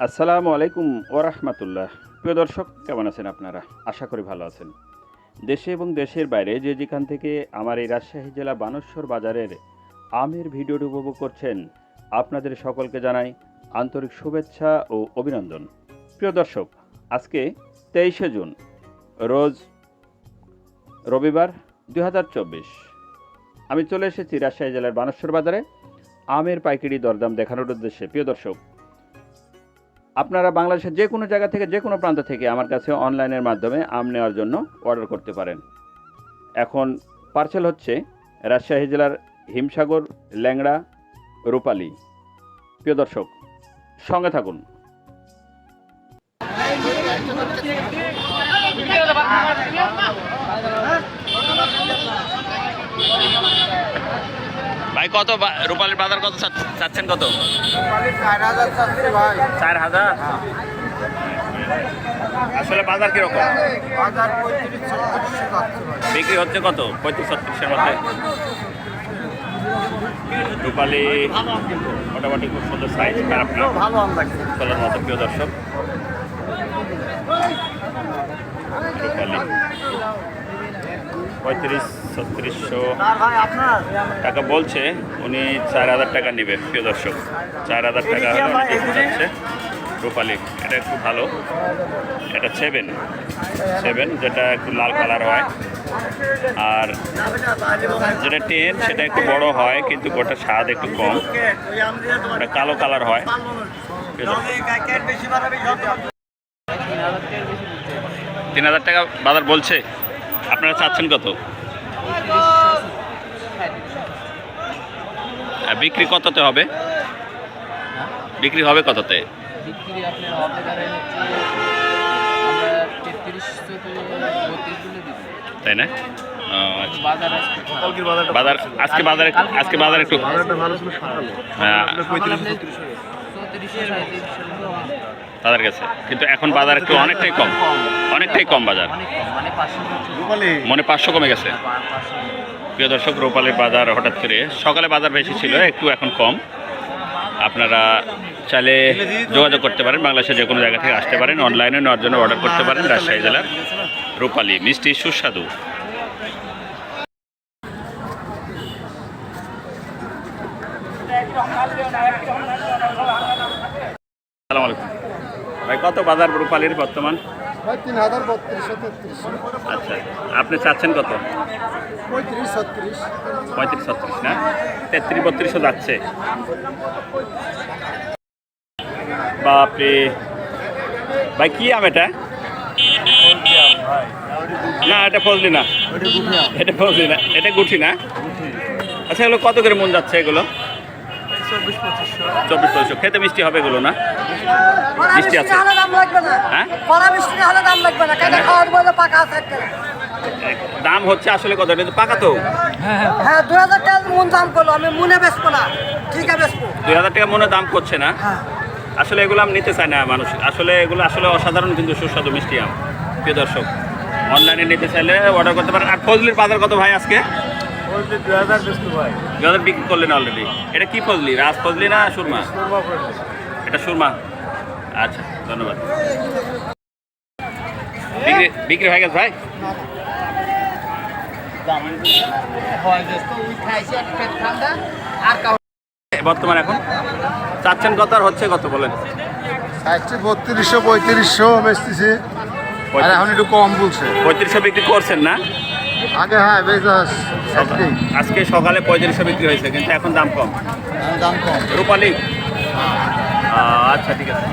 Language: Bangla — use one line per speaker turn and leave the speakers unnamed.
আসসালামু আলাইকুম ওরহমতুল্লাহ। প্রিয় দর্শক, কেমন আছেন আপনারা? আশা করি ভালো আছেন। দেশে এবং দেশের বাইরে যে যেখান থেকে আমার এই রাজশাহী জেলা বানেশ্বর বাজারের আমের ভিডিওটি উপভোগ করছেন, আপনাদের সকলকে জানাই আন্তরিক শুভেচ্ছা ও অভিনন্দন। প্রিয় দর্শক, আজকে 23শে জুন, রোজ রবিবার 2024। আমি চলে এসেছি রাজশাহী জেলার বানেশ্বর বাজারে আমের পাইকারি দরদাম দেখানোর উদ্দেশ্যে। প্রিয় দর্শক, আপনারা বাংলাদেশের যে কোনো জায়গা থেকে, যে কোনো প্রান্ত থেকে আমার কাছে অনলাইনের মাধ্যমে আম নেওয়ার জন্য অর্ডার করতে পারেন। এখন পার্সেল হচ্ছে রাজশাহী জেলার হিমসাগর, ল্যাংড়া, রূপালী। প্রিয় দর্শক, সঙ্গে থাকুন। ভাই, কত রূপালীর বাজার কত চাচ্ছেন? কত? 4,000। আসলে বাজার কিরকম? বিক্রি হচ্ছে কত? 35-36-এর মধ্যে। রূপালী মোটামুটি খুব সুন্দর সাইজ, খারাপ না, চলার মতো। প্রিয় দর্শক, রূপালী 35-3600 টাকা বলছে, উনি 4,000 টাকা নেবে। প্রিয় দর্শক, 4,000 টাকা হলে উনি দেখতে যাচ্ছে। রূপালী এটা একটু ভালো, এটা 7 যেটা একটু লাল কালার হয়, আর যেটা 10 সেটা একটু বড় হয়, কিন্তু ওটা স্বাদ একটু কম, ওটা কালো কালার হয়। 3,000 টাকা বাজার বলছে, আপনারা চাচ্ছেন কত? বিক্রি কততে হবে? বিক্রি হবে কততে? তাই না? বাজার আজকে বাজার একটু তাদের কাছে, কিন্তু এখন বাজার একটু অনেকটাই কম বাজার, মনে 500 কমে গেছে। প্রিয় দর্শক, রূপালীর বাজার হঠাৎ করে, সকালে বাজার বেশি ছিল, একটু এখন কম। আপনারা চাইলে যোগাযোগ করতে পারেন, বাংলাদেশের যে কোনো জায়গা থেকে আসতে পারেন, অনলাইনে নেওয়ার জন্য অর্ডার করতে পারেন। রাজশাহী জেলার রূপালী মিষ্টি সুস্বাদু। আসসালামু আলাইকুম ভাই, কত বাজার রূপালীর বর্তমান?
3,000, 3200, 3300।
আচ্ছা, আপনি চাচ্ছেন কত?
35-36।
না, 33-3200 যাচ্ছে। বাপরে ভাই, কি আম এটা? না, এটা ফজলি না, এটা গুঠি না। আচ্ছা, এগুলো কত করে মন যাচ্ছে? এগুলো 2400। খেতে মিষ্টি হবে এগুলো? না, মিষ্টি আছে। হ্যাঁ, দাম হচ্ছে আসলে কত? এটা পাকা তো?
হ্যাঁ, 2,000 টাকা মন দাম করলো, আমি মনে বেচবো না, ঠিক আছে বেচবো।
2,000 টাকা মনে দাম করছে না। আসলে এগুলো আম নিতে চায় না মানুষ। আসলে এগুলো আসলে অসাধারণ, কিন্তু সুস্বাদু মিষ্টি আম। প্রিয় দর্শক, অনলাইনে নিতে চাইলে অর্ডার করতে পারেন। আর ফজলির বাজার কত ভাই আজকে? 2,000 বিক্রি করলেন অলরেডি। এটা কি ফজলি? রাজ ফজলি না সুরমা? এটা সুরমা। আচ্ছা, ধন্যবাদ। বিক্রি হয়ে গেছে ভাই? বর্তমান এখন চাচ্ছেন কত, আর হচ্ছে কত বলেন?
3200, 3500 বেচতেছে, এখন একটু কম বলছে।
3500 বিক্রি করছেন না?
আগে হ্যাঁ
আজকে সকালে 3500 বিক্রি হয়েছে, কিন্তু এখন দাম কম।
দাম কম।
রূপালী, আচ্ছা ঠিক আছে।